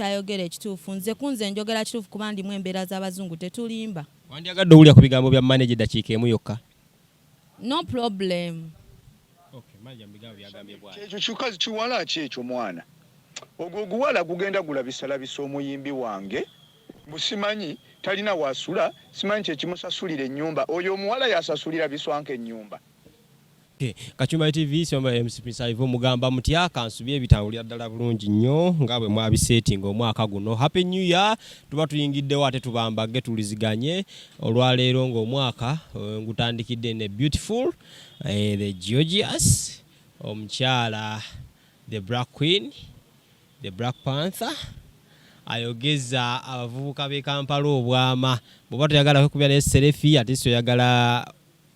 ayogera ekituufu nze njogera kituufu kuba ndimu embeera z'abazungu tetulimba. Wandyagadde owulira ku bigambo bya manager eddakiika emu yokka? No problem. Ekyo kikazi kiwala ki ekyo mwana? Ogwo oguwala gugenda gulabisalabisa omuyimbi wange busimanyi talina wasula simanyi kyekimusasulira ennyumba oyo omuwala yasasulira Biswanka ennyumba. Kachumba TV somba MC mugamba mutya kansubye ebitambulira ddala bulungi nnyo nga bwe mwabisetinga omwaka guno. Happy New Year. Tuba tuyingiddewo ate tubambage tuliziganye olwaleero ng'omwaka ngutandikidde ne beautiful the Georgias omukyala the Black Queen the Bracka Panther ayogeza abavubuka b'e Kampala obwama bw'oba toyagala kwekubya ne selfie ate si oyagala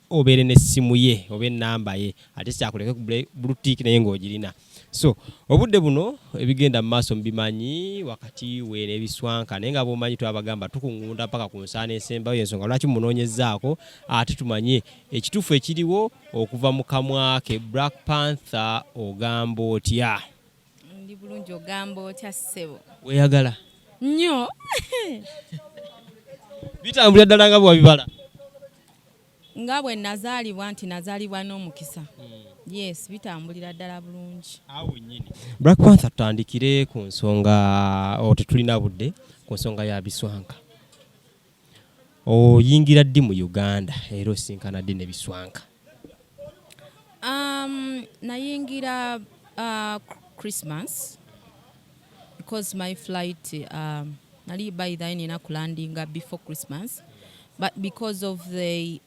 obere n'essimu ye oba ennamba ye ate kyakuleke ku bluetick naye ng'ogirina. So obudde buno ebigenda mu maaso mbimanyi wakati we n'Ebiswanka naye nga bw'omanyi twabagamba tukuŋŋunda paka ku nsaana ensembayo y'ensonga lwaki munoonyezaako ate tumanye ekituufu ekiriwo okuva mu kamwa ke. Bracka Panther ogamba otya? Ndi bulungi ogamba otya ssebo? Weeyagala nnyo. Bitambulira ddala nga bwe wabibala? Nga bwe nazaalibwa nti nazaalibwa n'omukisa. Yes, bitambulira ddala bulungi. Awo nnyini. Bracka Panther tutandikire ku nsonga tetulina budde ku nsonga ya Biswanka. Oyingira ddi mu Uganda era osinkana ddi ne Biswanka? Nayingira Christmas because my flight nali by then nina kulandinga before Christmas. But because of the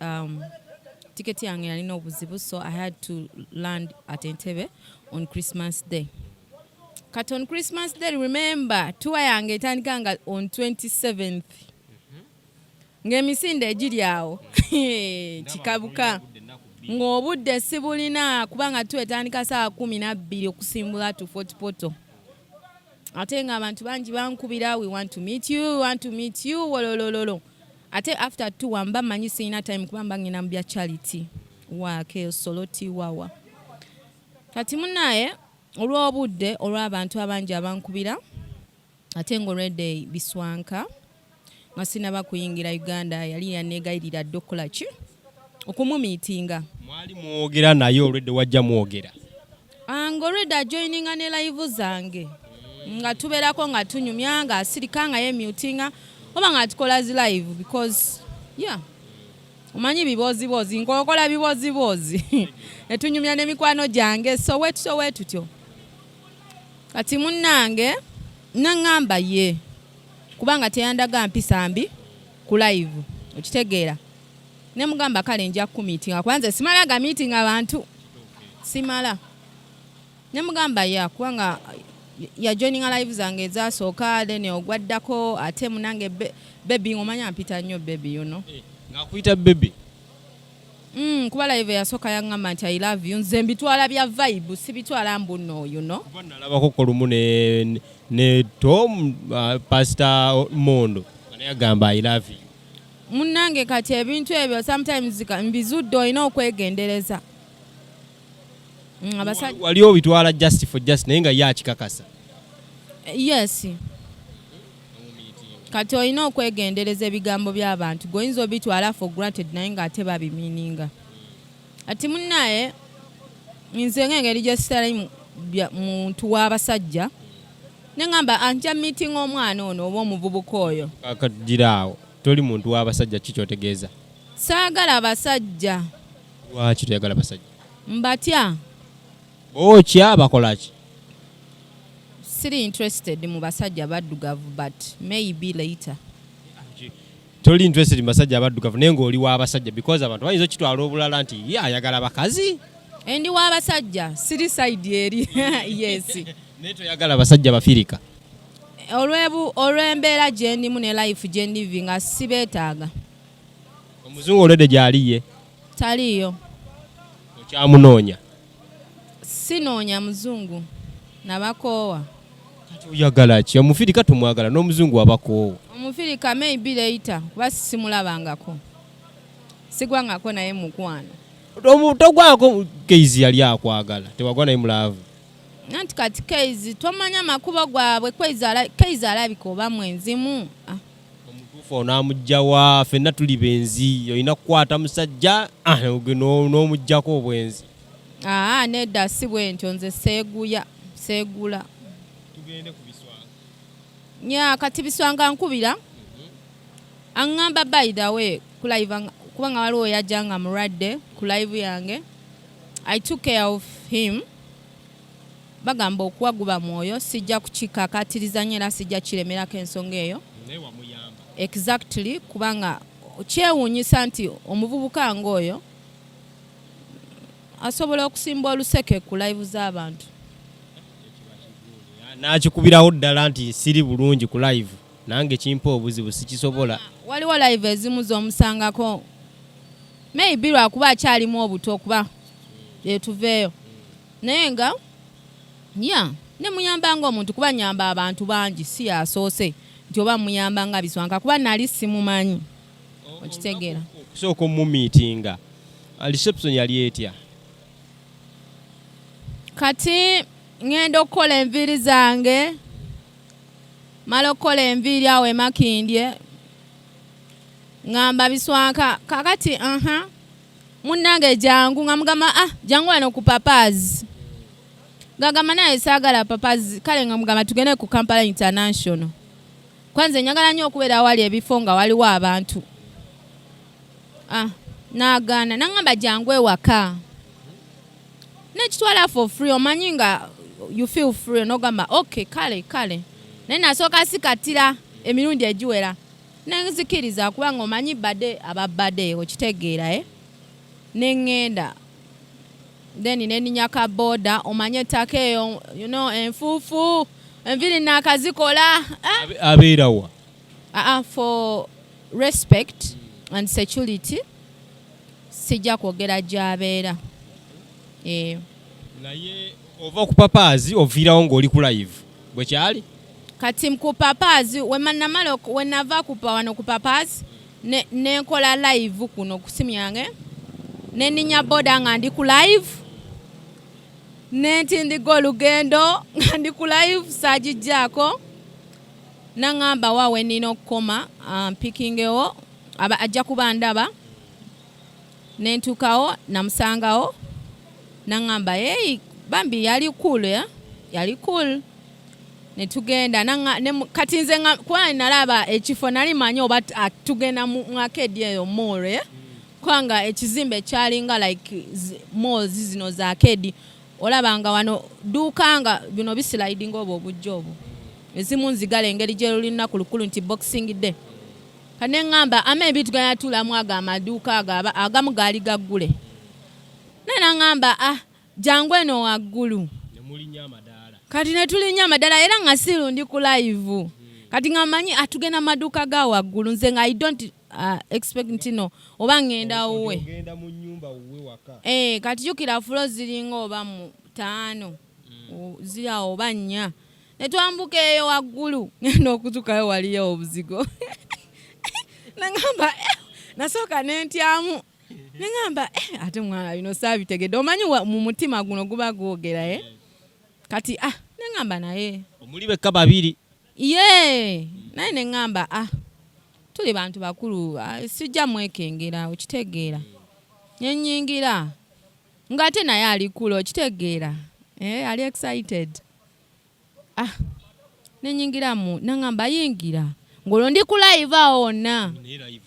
ticket yange yalina obuzibu, so I had to land at Entebbe on Christmas Day. Kat on Christmas Day, remember, tour yange etandikanga on 27th. Ng'emisinde egiri awo. Kikabuka. Ng'obudde sibulina kubanga tour etandika saa 12 okusimbula to Fort Portal. Ate ng'abantu bangi bankubira, we want to meet you, wololololo. Ate after 2 wamba manyi sina time kubamba ngina mbya charity wake soloti wawa. Kati munaye olw'obudde olw'abantu abangi abankubira ate ng'olwedde Biswanka nga sinaba kuyingira Uganda yali yanegayirira ddokola ki okumumiitinga. Mwali mwogera naye olwedde wajja mwogera? Ng'olwedde ajoininga ne live zange nga tubeerako nga tunyumya nga asirika nga yemutinga oba nga tukola zi live because yeah omanyi bibozibozi nkokola bibozibozi netunyumya n'emikwano gyange so wetutyo. Kati munnange naŋŋamba ye kubanga teyandaga mpisa mbi ku live okitegeera ne mugamba kale nja kumiitinga kwanza simala ga meeting abantu simala ne mugamba ya kubanga ya joining live zange ezasooka then ogwaddako ate munange baby ngomanya mpita nnyo baby you know. Ngakuyita baby? Kuba live yasooka yaŋŋamba nti I love you nze mbitwala bya vibe sibitwala mbuno you know. Kuba nalabako kolumu ne Tom Pastor Mondo naye agamba I love you. Munange kati ebintu ebyo sometimes mbizudde olina okwegendereza. Wali obitwala just for just naye nga yakikakasa? Yes. Kati olina okwegendereza ebigambo by'abantu goyinza obitwala for granted naye nga ate babimiininga. Ati munnaye nze ng'engeri gye sitali muntu w'abasajja neŋŋamba anja meeting omwana ono oba omuvubuka oyo. Kakagiraawo toli muntu w'abasajja ki kyotegeeza? Saagala abasajja. Lwaki toyagala basajja? Mbatya. Okya bakola ki? Siri interested mu basajja baddugavu but maybe later. Toli interested mu basajja baddugavu naye ng'oli w'abasajja because abantu bayinza okitwala obulala nti ye ayagala bakazi. Endi w'abasajja siri side eri. Yes. Naye toyagala basajja bafirika? Olw'embeera gye ndimu ne life gye ndivi nga sibeetaaga. Omuzungu olwedde gy'aliye? Taliyo. Okyamunoonya? Sinoonya muzungu nabakoowa. Kati oyagala ki? Omufirika tumwagala n'omuzungu abakoowa? Omufirika maybe later kuba simulabangako sigwangako naye mukwano. Togwako Keizi yali akwagala tewagwa naye mulaavu? Nanti kati Keizi twamanya makubo gwabwe Keizi alabika oba mwenzimu. Omutuufu onaamugjawa ffenna tuli benzi olina kukwata musajja n'omuggyako obwenzi. Nedda si bwentyo nze seegula. Tugende ku Biswanka. Kati Biswanka nkubira aŋŋamba by the way ku live kubanga waliwo yajja nga mulwadde ku live yange. I took care of him. Bagamba okuwaguba mwoyo sijja kukikakatiriza nnyo era sijja kiremerako ensonga eyo. Exactly kubanga kyewuunyisa nti omuvubuka ng'oyo asobola okusimba oluseke ku live z'abantu. N'akikubirawo ddala nti siri bulungi ku live nange kimpa obuzibu sikisobola. Waliwo live ezimu z'omusangako maybe lwakuba akyalimu obuto okuba yetuveeyo naye nga ne muyamba ng'omuntu kuba nyamba abantu bangi si yasoose nti oba muyamba nga Biswanka kuba nali simumanyi okitegeera. Okusooka omumiitinga reception yali etya? Kati ngenda okukola enviiri zange mala okukola enviiri awo emakindye ngamba Biswanka kakati munnange jangu nga mugamba jangu wano ku Papazi. Gagamba naye saagala Papazi kale nga mugamba tugende ku Kampala International. Kwanza njagala nnyo okubeera wali ebifo nga waliwo abantu. N'agaana n'angamba jangu ewaka. Nekitwala for free omanyi nga you feel free n'ogamba okay kale. Naye nasooka sikatira emirundi egiwera. Nenzikiriza kubanga omanyi badde ababadde okitegeera neŋŋenda. Then neninyaka boda omanye ettaka eyo enfuufu enviri naakazikola. Abeerawa? For respect and security sijja kwogera gy'abeera. Naye ova ku Papazi oviirawo ng'oli ku live bwe kyali? Kati ku Papazi we nava wano ku Papazi nenkola live kuno ku simu yange neninya boda nga ndi ku live nentindiga olugendo nga ndi ku live saagijjaako naŋŋamba waawe nina okukoma mpikingewo ajja kuba ndaba nentuukawo namusangawo naŋŋamba bambi yali cool netugenda kati nze kuba nalaba ekifo nali manyi oba tugenda mu arcade eyo mall kwanga ekizimbe kyalinga like malls zino za arcade olabanga wano duukanga bino bisliding obo obujja obwo ezimu nzigala engeri gye lulina ku lukulu nti boxing day kane ŋŋamba maybe tugenda tulamu ago amaduuka agamu gaali gaggule naye naŋŋamba jangu eno waggulu kati netulinnya amadaala era nga sirundi ku live kati nga manyi atugenda maduuka ga waggulu nze nga I don't expect nti no oba ngenda wuwe kati jjukira fulo ziringa oba mu 5 ziri awo oba 4 netwambuka eyo waggulu ngenda okutukayo waliyo obuzigo naŋŋamba nasooka nentyamu naŋŋamba ate mwana bino saabitegedde omanyi mu mutima guno guba gwogera kati neŋŋamba naye omuli bekka babiri naye neŋŋamba tuli bantu bakulu sijja mwekengera okitegeera nyennyingira ng'ate naye ali kulo okitegeera ali excited nennyingiramu naŋŋamba yingira ng'olwo ndi ku live awo wonna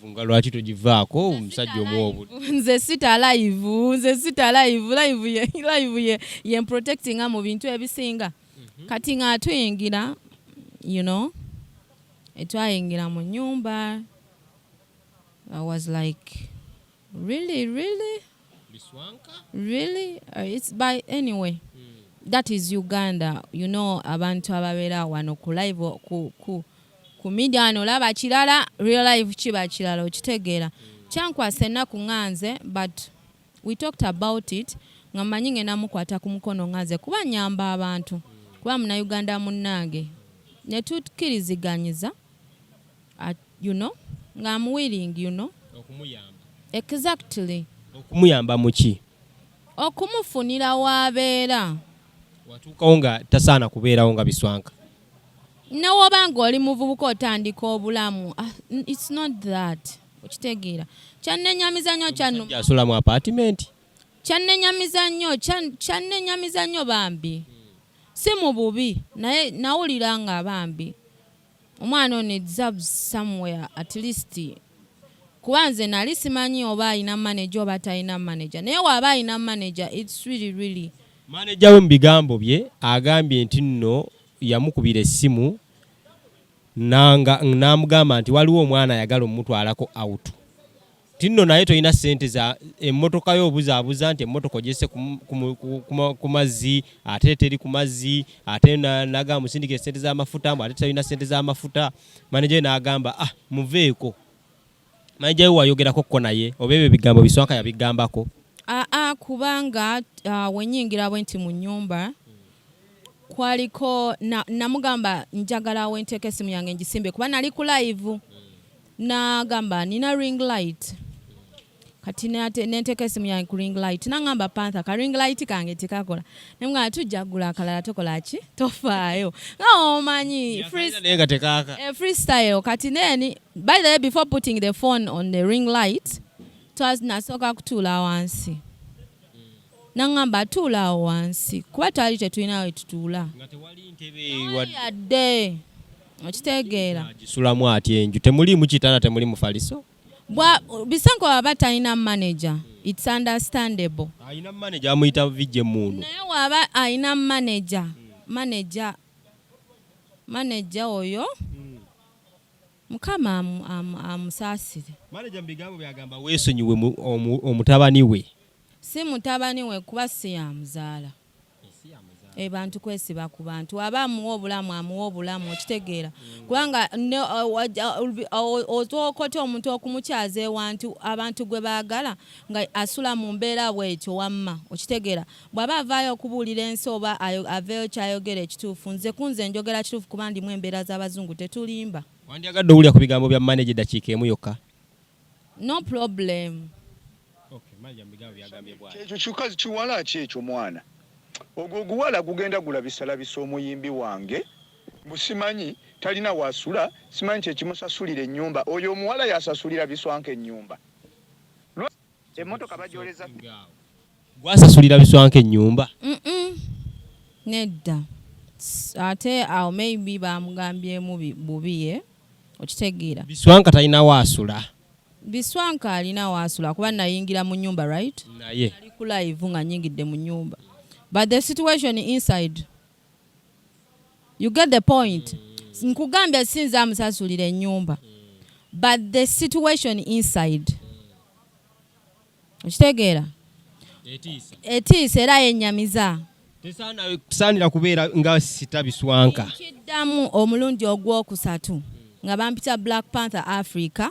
nga lwaki togivaako omusajja omuwobu nze sita live ye protectinga mu bintu ebisinga kati nga tuyingira etwayingira mu nyumba I was like really it's by anyway that is Uganda abantu ababeera wano ku live ku media ano laba kirala real life kiba kirala okitegeera kyankwasa ennaku ŋŋanze but we talked about it nga mmanyi ngenda mukwata ku mukono ŋŋanze kuba nyamba abantu kuba Munnayuganda munnange ne tukiriziganyiza nga I'm willing okumuyamba exactly okumuyamba muki okumufunira waabeera watuukawo nga tasaana kubeerawo nga Biswanka. Newoba ng'oli muvubuka otandika obulamu, it's not that. Okitegeera. Kyannenyamiza nnyo Omusajja asula mu apartment. Kyannenyamiza nnyo bambi. Si mu bubi, naye nawulira nga bambi. Omwana ono deserves somewhere at least. Kuba nze nali simanyi oba alina manager oba talina manager. Naye waba alina manager, it's really. Manager we mu bigambo bye agambye nti nno yamukubira essimu n'amugamba nti waliwo omwana ayagala omutwalako out. Tinno naye toyina ssente za emmotoka y'obuzaabuza nti emmotoka ogisse ku mazzi ate teri ku mazzi ate nagamba musindike ssente z'amafuta ate toyina ssente z'amafuta. Manager n'agamba muveeko. Manager we wayogerako ko naye oba ebyo bigambo Biswanka yabigambako? Kubanga wenyingira bwe nti mu nnyumba kwaliko namugamba njagala wenteeka essimu yange ngisimbe kuba nali ku live. Nagamba nina ring light. Kati nenteeka essimu yange ku ring light. Nangamba Panther ka ring light kange tekakola. Nemugamba tujja kugula akalala tokola ki? Tofaayo. Omanyi freestyle. Kati neni by the way before putting the phone on the ring light nasooka kutuula wansi. Nangamba tuula wansi kuba twali tetulina we tutuula. Nga tewali ntebe yadde. Okitegeera. Gisulamu ati enju temuli mu kitanda temuli mu faliso. Biswanka waba talina manager, it's understandable. Alina manager amuyita vijje munu. Naye waba alina manager oyo Mukama amusaasire. Manager mbigambo byagamba weesonyiwe omutabani we. Si mutabani we kuba si yamuzaala. Bantu kwesiba ku bantu aba amuwa obulamu okitegeera. Kubanga otookota omuntu okumukyaza ewantu abantu gwe baagala nga asula mu mbeera bw'ekyo wamma okitegeera. Bw'aba avaayo okubuulira ensi oba aveeyo kyayogera ekituufu nze njogera kituufu kuba ndimu embeera z'abazungu tetulimba. Wandyagadde owulira ku bigambo bya manager dakiika emu yokka? No problem. Okay, manager mbigambo byagambye bw'ati. Ekyo kikazi kiwala ki ekyo mwana? Ogwo guwala gugenda gulabisa omuyimbi wange busimanyi talina wasula simanyi kyekimusasulira ennyumba oyo omuwala yasasulira Biswanka ennyumba emmotoka bajoleza gwasasulira Biswanka ennyumba. Nedda ate awo maybe bamugambyemu bubiye okitegeera. Biswanka talina wasula. Biswanka alina wasula kuba nayingira mu nyumba right? Naye ali ku live nga nyingidde mu nyumba. But the situation inside, you get the point. Nkugambya sinza amusasulira ennyumba. But the situation inside. Okitegeera? Etiisa era yennyamiza. Tesaanira kubeera nga sita Biswanka. Kiddamu omulundi ogwokusatu nga bampita Black Panther Africa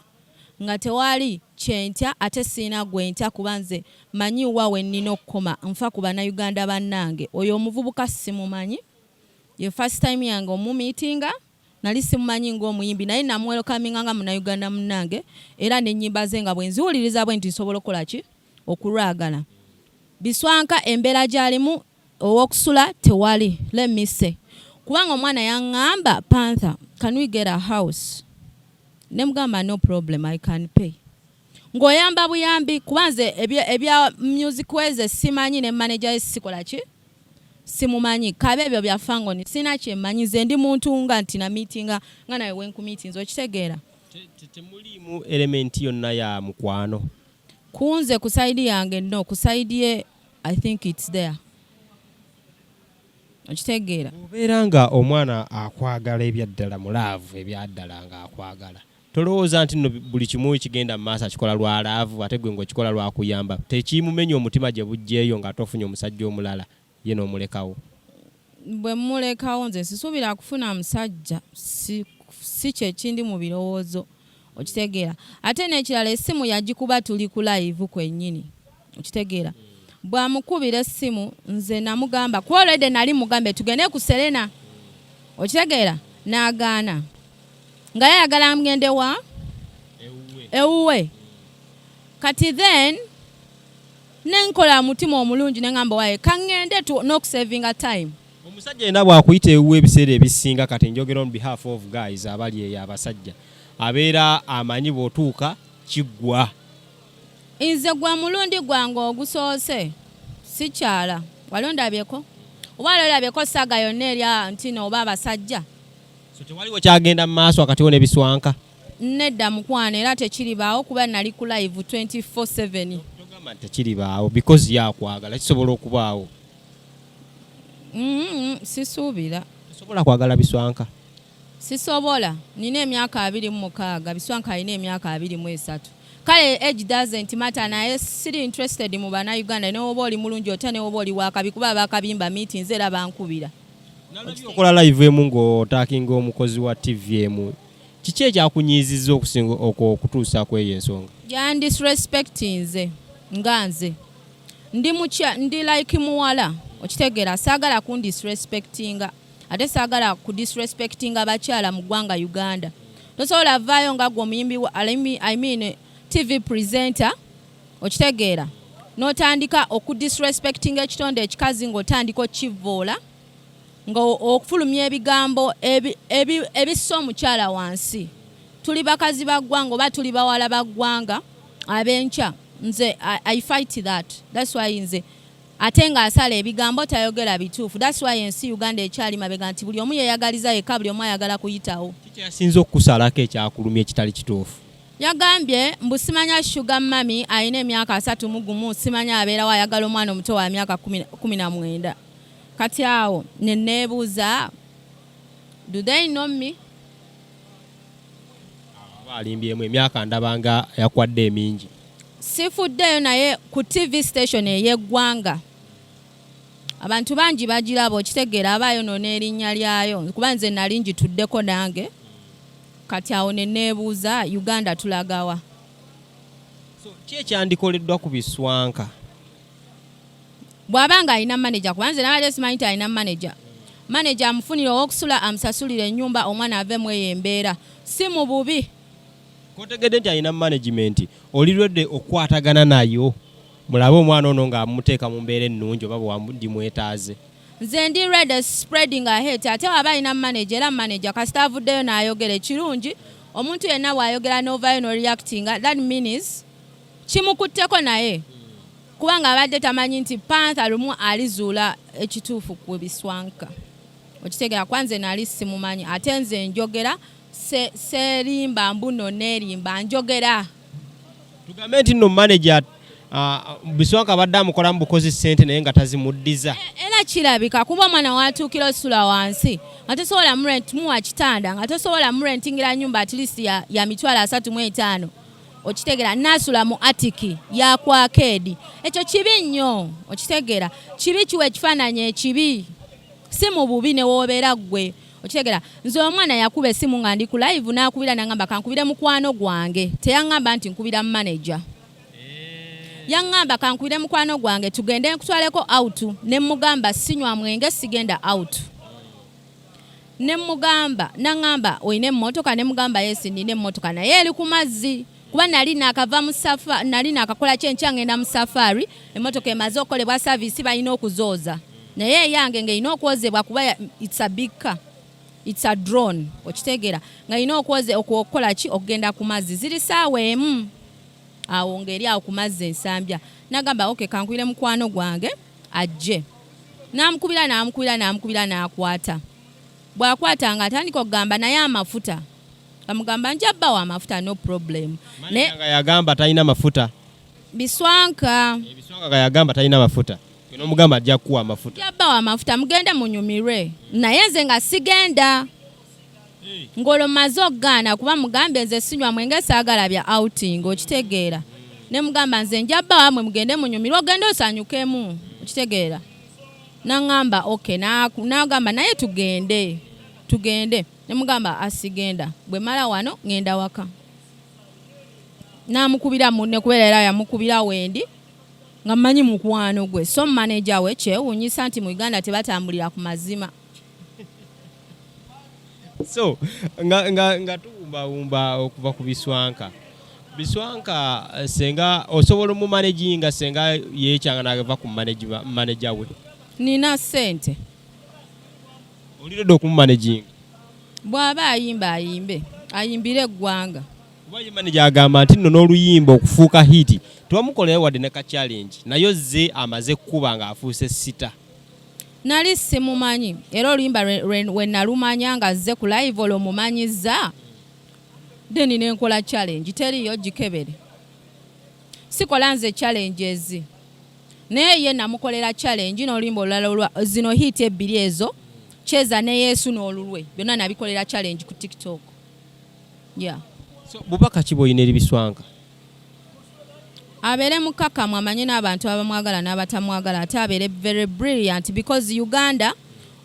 nga tewali kyentya ate siina gwentya kuba nze manyi wawe nnina okukoma nfa ku bannayuganda bannange. Oyo omuvubuka simumanyi, ye first time yange omumiitinga, nali simumanyi ng'omuyimbi naye namwelokaminga nga munnayuganda munnange era n'ennyimba ze nga bwe nziwuliriza bwe nti nsobola okukola ki? Okulwagala. Biswanka embeera gy'alimu ow'okusula tewali, let me say. Kubanga omwana yaŋŋamba Panther, can we get a house? Nemugamba no problem, I can pay. Ng'oyamba buyambi kubanze ebya music weze simanyi ne manager esikola ki? Simumanyi. Kabe ebyo byafango ni sina kyemanyi ze ndi muntu nga nti na meetinga nga nawe wenku meetings okitegeera. Temulimu element yonna ya mukwano. Kunze ku side yange no ku side ye I think it's there. Okitegeera. Obeera nga omwana akwagala ebyaddala mulaavu ebyaddala nga akwagala. Tolowooza nti no buli kimu kigenda mu maaso akikola lwa laavu ate gwe ng'okikola lwa kuyamba. Tekimumenya omutima gye bujjeeyo nga tofunye omusajja omulala ye n'omulekawo. Bwe mulekawo nze sisuubira kufuna musajja si kyekindi mu birowoozo okitegeera. Ate n'ekirala essimu yagikuba tuli ku live kwennyini okitegeera. Bw'amukubira essimu nze namugamba ku already nali mugambe tugende ku Serena okitegeera n'agaana. Nga yayagala mgende wa ewuwe. Kati then nenkola mutima omulungi nengamba waye kangende n'okusavinga time Omusajja yena bw'akuyita ewuwe ebiseera ebisinga kati njogera on behalf of guys abali eyo abasajja abeera amanyi bw'otuuka kiggwa. Nze gwa mulundi gwange ogusoose sikyala wali ondabyeko oba olabyeko saga yonna erya ntino oba abasajja so tewaliwo kyagenda mu maaso akatiwo ne Biswanka nedda mukwana era tekiribaawo kuba nali ku live 24/7 togamba nti tekiribaawo because yakwagala kisobola okubaawo. Sisuubira sobola kwagala Biswanka sisobola nina emyaka 26 Biswanka alina emyaka 23 kale age doesn't matter naye siri interested mu bana Uganda n'oba oli mulungi ota n'oba oli wakabi kuba bakabimba meetings era bankubira. Nalabye okola live emu ng'otaakinga omukozi wa TV emu kiki ekyakunyiizizza okusinga okutuusa ku eyo ensonga? Disrespecting nze nga nze ndi like muwala okitegeera saagala ku disrespectinga ate saagala ku disrespectinga abakyala mu ggwanga Uganda. Tosobola vaayo nga gwe omuyimbi I mean TV presenter okitegeera n'otandika okudisrespectinga ekitonde ekikazi ng'otandika okivoola nga okufulumya ebigambo ebissa omukyala wansi. Tuli bakazi ba ggwanga oba tuli bawala ba ggwanga ab'enkya nze I fight that. That's why nze ate ng'asala ebigambo tayogera bituufu. That's why ensi Uganda ekyali mabega nti buli omu yeeyagaliza yekka buli omu ayagala kuyitawo. Kiki yasinze okukusalako ekyakulumya ekitali kituufu? Yagambye mbu simanya Sugar Mami alina emyaka 31 simanya abeerawo ayagala omwana omuto wa myaka 19. Kati awo ne neebuuza do they know me? Balimbyemu emyaka ndabanga yakwadde emingi. Sifuddeyo naye ku TV station ey'eggwanga abantu bangi bagiraba okitegeera abayonoona erinnya lyayo kuba nze nali ngituddeko nange. Kati awo ne neebuuza Uganda tulagawa. So ki ekyandikoleddwa ku Biswanka? Bw'abanga alina manager kuba nze nabadde simanyi nti alina manager. Manager amufunira owokusula amusasulira ennyumba omwana avemu eyo embeera si mu bubi. Kotegedde nti alina management olirwedde okukwatagana nayo mulabe omwana ono ng'amuteeka mu mbeera ennungi oba bwandimwetaaze. Nze ndi ready spreading ahead ate waba alina manager era manager kasita avuddeyo n'ayogera ekirungi omuntu yenna bw'ayogera n'ovaayo n'oreactinga that means kimukutteko naye kubanga abadde tamanyi nti Panther lumu alizuula ekituufu ku Biswanka okitegeera kwanze nali simumanyi ate nze njogera serimba mbuno nerimba njogera. Tugambe nti nno manager Biswanka abadde amukola mu bukozi ssente naye nga tazimuddiza. Era kirabika kuba omwana watuukira Asula Wansi nga tosobola murent muwa kitanda nga tosobola murentingira nyumba at least ya mitwalo 35 okitegeera nasula mu atiki yakwako edi ekyo kibi nnyo okitegeera kibi kiwa ekifaananyi ekibi si mu bubi ne woobeera ggwe okitegeera. Nze omwana yakuba essimu nga ndi ku live n'akubira n'angamba kankubire mukwano gwange teyaŋŋamba nti nkubira mu manager. Yaŋŋamba kankubire mukwano gwange tugende nkutwaleko out ne mugamba sinywa mwenge sigenda out. Ne mugamba n'angamba oyina emmotoka ne mugamba yes nina emmotoka naye eri ku mazzi kuba nali nakava mu safari nali nakakola kyenkya ngenda mu safari emmotoka emaze okukolebwa service balina okuzooza naye eyange ng'erina okwozebwa kuba it's a big car. It's a drone okitegeera nga ina okukola ki okugenda ku mazzi ziri saawa emu awo ngeri awo ku mazzi ensambya nagamba okay kankubire mukwano gwange ajje namukubira n'akwata bw'akwata nga atandika okugamba naye amafuta amugamba njabba wa amafuta no problem ne yagamba talina mafuta. Biswanka yagamba talina mafuta no mugamba ajja kuwa amafuta njabba wa amafuta mugende munyumire naye nze nga sigenda ngolo maze okugaana kuba mugambye nze sinywa mwenge saagala bya outing okitegeera ne mugamba nze njabba wamwe mugende munyumire ogende osanyukemu okitegeera n'angamba okay n'agamba naye tugende ne mugamba asigenda bwe mala wano ngenda waka n'amukubira munne kubeera era yamukubira wendi nga mmanyi mukwano gwe so manager we kyewuunyisa nti mu Uganda tebatambulira ku mazima. So nga tuwumbawumba okuva ku Biswanka senga osobola mu managinga senga yeekyanga n'ava ku manager we. Nina ssente Olidde okumumanaging. Bw'aba ayimba ayimbe ayimbire eggwanga. Kuba ye manager agamba nti nno n'oluyimba okufuuka hiti tewamukolera wadde ne ka challenge nayo ze amaze kuba ng'afuuse sita. Nali simumanyi era oluyimba we nalumanya nga azze ku live olwo mumanyiza deni nenkola challenge teriyo gikebere sikola nze challenges naye ye namukolera challenge n'oluyimba olulala zino hit ebbiri ezo cheza ne Yesu n'olulwe byonna nabikolera challenge ku TikTok. Yeah. So bubaka kiboyina eri Biswanka. Abere mukakamu amanye n'abantu abamwagala n'abatamwagala ate abere very brilliant because Uganda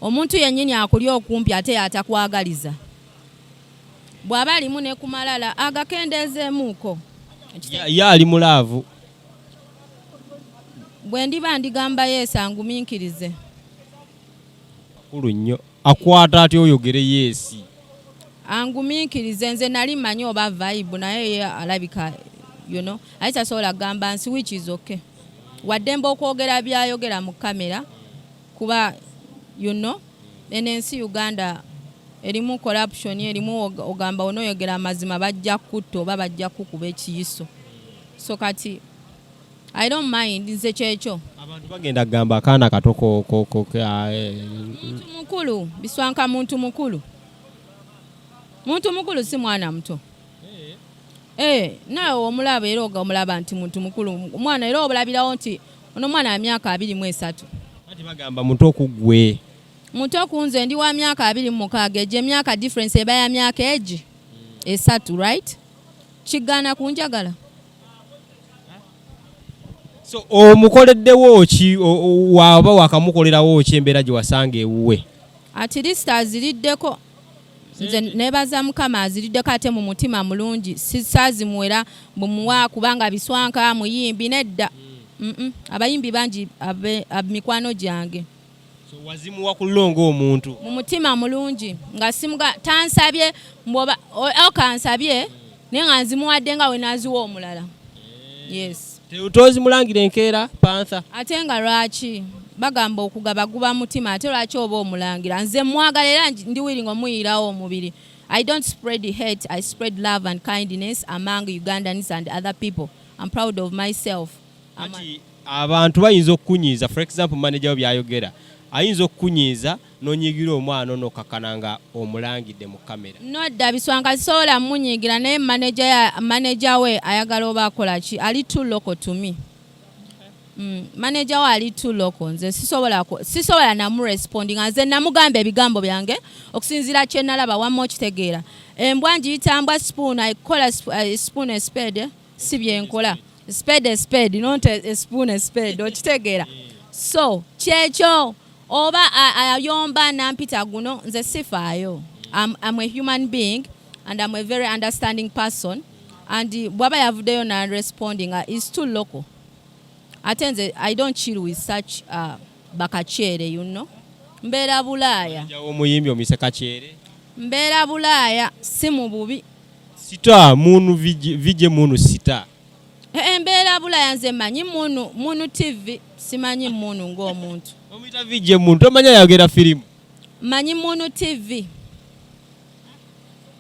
omuntu yennyini akuli okumpi ate yatakwagaliza. Bw'aba alimu ne kumalala agakendeezeemuuko. Ya ali mulaavu. Bwe ndiba ndigamba Yesu angumiikirize. Kulu nnyo. Akwata ati oyogere Yesu. Angumiikirize nze nali manyi oba vibe naye ye alabika you know ayitasobola gamba nsi which is okay. Waddemba okwogera byayogera mu kamera kuba you know enensi Uganda erimu corruption erimu ogamba onoyogera amazima bajja kutto oba bajja kukuba ekiyiso. So kati I don't mind nze kyekyo. Abantu bagenda gamba akaana katoko Muntu mukulu Biswanka muntu mukulu. Muntu mukulu si mwana muto. Nawe omulaba era omulaba nti muntu mukulu omwana era obulabirawo nti ono mwana wa myaka 23. Ati bagamba muntu okugwe. Muntu okunze ndi wa myaka 26 eje myaka difference eba ya myaka egi esatu right? Kigana kunjagala. So omukoleddewo ki waba wakamukolerawo ki embeera gye wasanga ewuwe? At least aziriddeko. Nze nebaza Mukama aziriddeko ate mu mutima mulungi sisaazimuwera bumuwa kubanga Biswanka muyimbi nedda. Abayimbi bangi mikwano gyange. So wazimuwa ku longo omuntu mu mutima mulungi nga simuga tansabye mboba okansabye naye nga nzimuwadde nga we naziwa omulala. Yes. Teutozi mulangira enkeera Panther. Ate nga lwaki bagamba okugaba guba mutima ate lwaki oba omulangira nze mwagala era ndi willing omuyirawo omubiri. I don't spread hate, I spread love and kindness among Ugandans and other people. I'm proud of myself. Abantu bayinza okukunyiiza for example manager we byayogera ayinza okukunyiiza nonyigira omwana ono kakananga omulangidde mu kamera. Nodda Biswanka sola munyigira naye manager we ayagala oba akola ki ali too local to me. Manager we ali too local nze sisobola namu responding nze namugamba ebigambo byange okusinzira kye nalaba wamma okitegeera. Embwa njiyitambwa spoon ayikola spoon a spade si byenkola. Spade not a spoon a spade okitegeera. So kyekyo oba ayomba nampita guno nze sifaayo. I'm a human being and I'm a very understanding person and bwaba yavuddeyo na responding is too local. Ate nze I don't chill with such bakachere you know. Mbeera Bulaaya. Jawo muyimbi omise kachere. Mbeera Bulaaya si mu bubi. Sita munu vije munu sita. Mbeera Bulaaya nze manyi munu TV simanyi munu ng'omuntu. Omita vije munu tomanya yagera filimu. Manyi munu TV.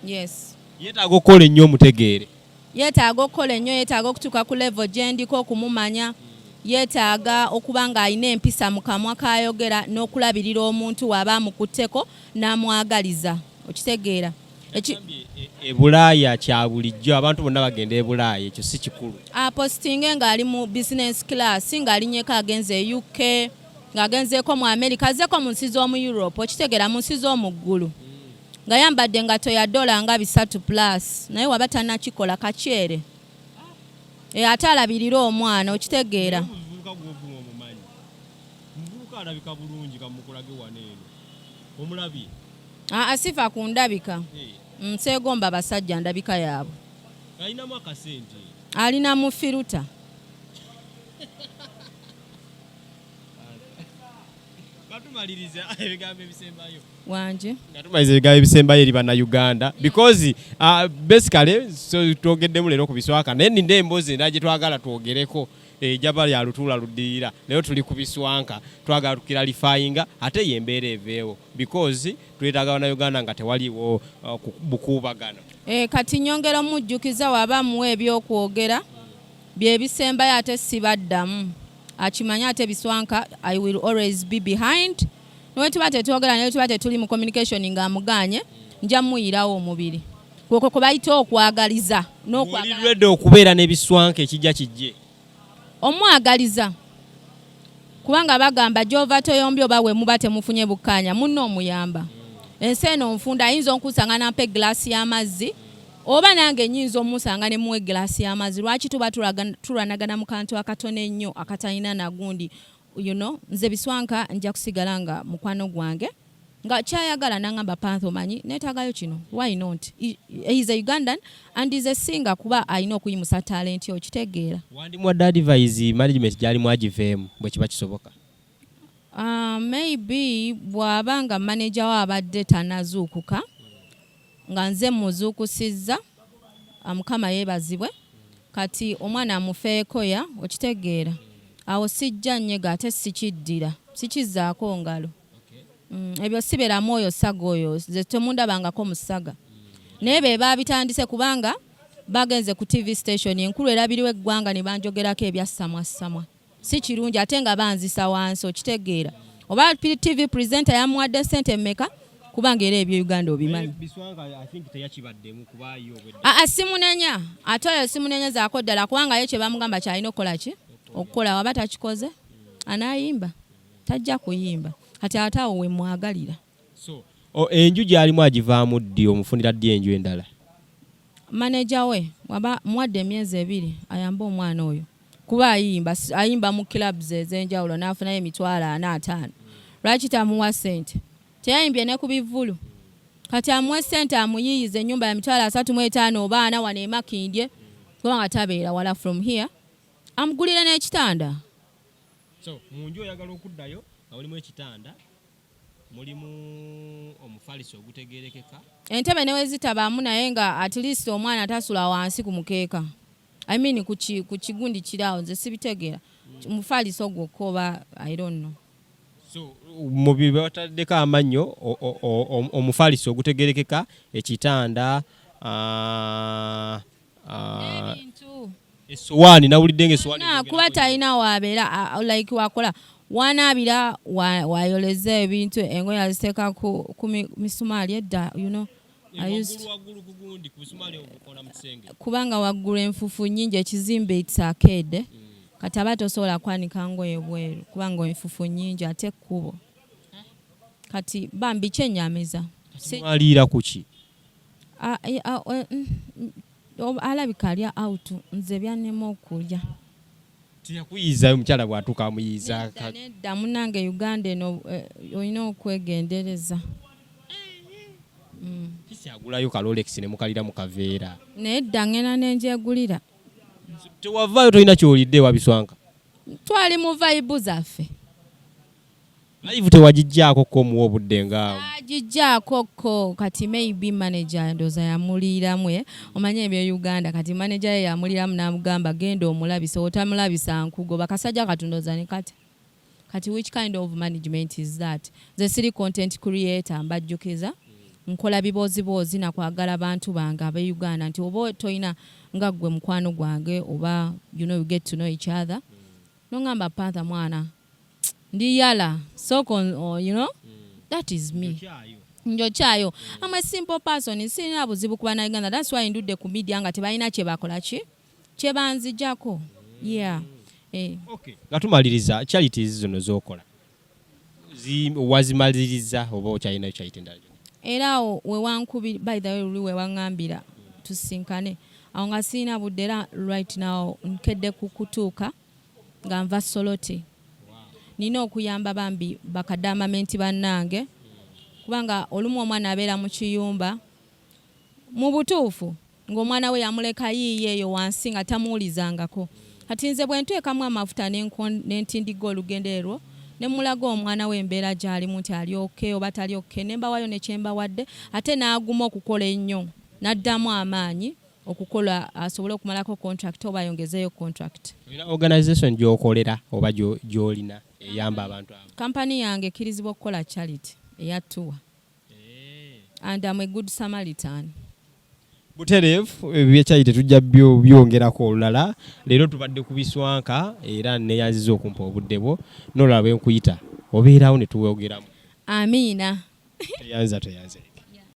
Yes. Yetaaga okukola ennyo omutegeere. Yetaaga okukola ennyo yetaaga okutuuka ku level gye ndiko okumumanya. Yetaaga okuba ng'alina empisa mu kamwa kayogera n'okulabirira omuntu waba amukutteko n'amwagaliza okitegeera. Bulaaya kya bulijjo abantu bonna bagenda Bulaaya ekyo si kikulu. Apostinge ng'ali mu business class ng'alinyeko agenze UK ng'agenzeeko mu America azeeko mu nsi z'omu Europe okitegeera mu nsi z'omu ggulu. Nga yambadde engato ya $3 nga 3+ naye waba tannakikola kakyere. Ate alabirira omwana okitegeera. Muvubuka alabika bulungi kamukulage waneeno. Omulabye? Asifa ku ndabika. Nseegomba basajja ndabika yaabwe. Alinamu akasente. Alina mu firuta. Katumaliriza ebigambo ebisembayo. Wanje. Katumaliriza ebigambo ebisembayo eri bannayuganda because basically so twogeddemu leero ku Biswanka naye ninde emboozi endala gye twagala twogereko ejaba lya lutuula luddirira leero tuli ku Biswanka twagala tukiralifayinga ate yembeera eveewo because twetaaga bannayuganda nga tewaliwo bukuubagano. Kati nyongera omujjukiza waba muwe ebyokwogera byebisembayo ate sibaddamu akimanya ate Biswanka I will always be behind no tuba tetwogera naye tuba tetuli mu communication nga amuganye nja muyirawo omubiri kwoko kubayita okwagaliza n'okwagaliza okubeera ne Biswanka ekijja kijje omwagaliza kubanga bagamba jova toyombyo bawe muba temufunye bukanya munno omuyamba ensi eno nfunda ayinza onkusanga nampe glass y'amazzi oba nange nyinza omusanga ne muwe glass y'amazzi lwaki tuba tulanagana mu kantu akatono ennyo akatalina nagundi nze Biswanka nja kusigala nga mukwano gwange nga kyayagala nangamba Panther omanyi neetaagayo kino why not he is a Ugandan and is a singer kuba alina okuyimusa talent yo kitegeera wandimuwadde advice management gyalimu agiveemu bwe kiba kisoboka. Maybe bw'abanga manager wa abadde tanazuukuka nga nze muzuukusizza Mukama yeebazibwe kati omwana amufeeko ya okitegeera awo sijja nnyega ate sikiddira sikizzaako ngalo ebyo sibeera mwoyo saga oyo ze temundabangako musaga naye be baabitandise kubanga bagenze ku TV station enkulu erabiriwe eggwanga ne banjogerako ebyassamwassamwa si kirungi ate nga banzisa wansi okitegeera oba TV presenter yamuwadde ssente mmeka kubanga era ebyo Uganda obimanyi. Simunenya ate oyo simunenya zaako ddala kubanga ye kye bamugamba kyalina okukola ki okukola waba takikoze anaayimba tajja kuyimba kati ate awo we mwagalira. Enju gyalimu agivaamu ddi omufunira ddi enju endala? Manager we waba muwadde emyezi 2 ayamba omwana oyo kuba ayimba mu clubs ez'enjawulo n'afunayo $45,000 lwaki tamuwa ssente teyayimbye ne ku bivulu kati amuwe ssente amuyiyize ennyumba ya $35,000 oba 4 wano emakindye kubanga tabeera wala from here amugulire n'ekitanda. Mu nju oyagala okuddayo nga mulimu ekitanda mulimu omufaliso ogutegerekeka entebe newe zitabaamu naye nga at least omwana tasula wansi ku mukeeka I mean ku kigundi kiraawo nze sibitegeera omufaliso gwokkoba I don't know. Mu bibataddeko amannyo omufaliso ogutegerekeka ekitanda essowaani nawulidde ng'essowaani kuba talina waabeera like wakola wanaabira wayoleza ebintu engoye aziteeka ku misumaali edda kubanga waggulu enfufu nnyingi ekizimbe it's arcade kati aba tosobola kwanika ngoye bweru kubanga enfufu nnyingi ate ekkubo kati bambi kyenyamiza aliira kuki alabika alya out nze byannema okulya tiyakuyiizayo omukyala bw'atuuka amuyiiza nedda munange Uganda eno olina okwegendereza kisyagulayo ka Rolex ne mukalira mu kaveera nedda ngena nenjegulira tewavaayo tolina kyolidde wa Biswanka twali mu vibe zaffe live tewagijjaako ko muwa obudde ngaawo agijjaako ko kati maybe manager ndoza yamuliiramu omanye ebyo Uganda kati manager ye yamuliiramu n'amugamba genda omulabisa otamulabisa nkugo bakasajja katundoza ne kati which kind of management is that the city content creator mbajjukiza nkola biboozi nakwagala bantu bange abe Uganda nti oba toyina nga gwe mukwano gwange oba you get to know each other nongamba Panther mwana ndi yala so that is me njo chayo I'm a simple person sina buzibu kuba na Uganda that's why ndudde ku media nga tebalina kye bakola kye banzijjako okay gatumaliriza charities zino zokola wazimaliriza oba okyalina charity endala era we wankubira by the way we wangambira tusinkane awo nga sina budera right now nkedde kukutuuka nga nva Soloti nina okuyamba bambi bakadamamenti bannange kubanga olumu omwana abeera mu kiyumba mu butuufu ng'omwana we yamuleka yiiye eyo wansi nga tamuwulizangako kati nze bwe nteekamu amafuta n'entindiga olugendererwo ne mulaga omwana w'embeera gy'alimu nti ali okay oba tali okay ne mbawayo ne kye mbawadde ate n'aguma okukola ennyo n'addamu amaanyi okukola asobole okumalako contract oba ayongezeeyo contract. Olina organization gy'okolera oba gy'olina eyamba abantu abo? Kampani yange ekkirizibwa okukola charity eya tour. And I'm a good Samaritan. Butereevu ebyekyayite tujja byongerako olulala. Leero tubadde ku Biswanka era neeyanziza okumpa obudde bwo n'olaba bwe nkuyita obeerawo ne tuwogeramu. Amiina. Teyanza.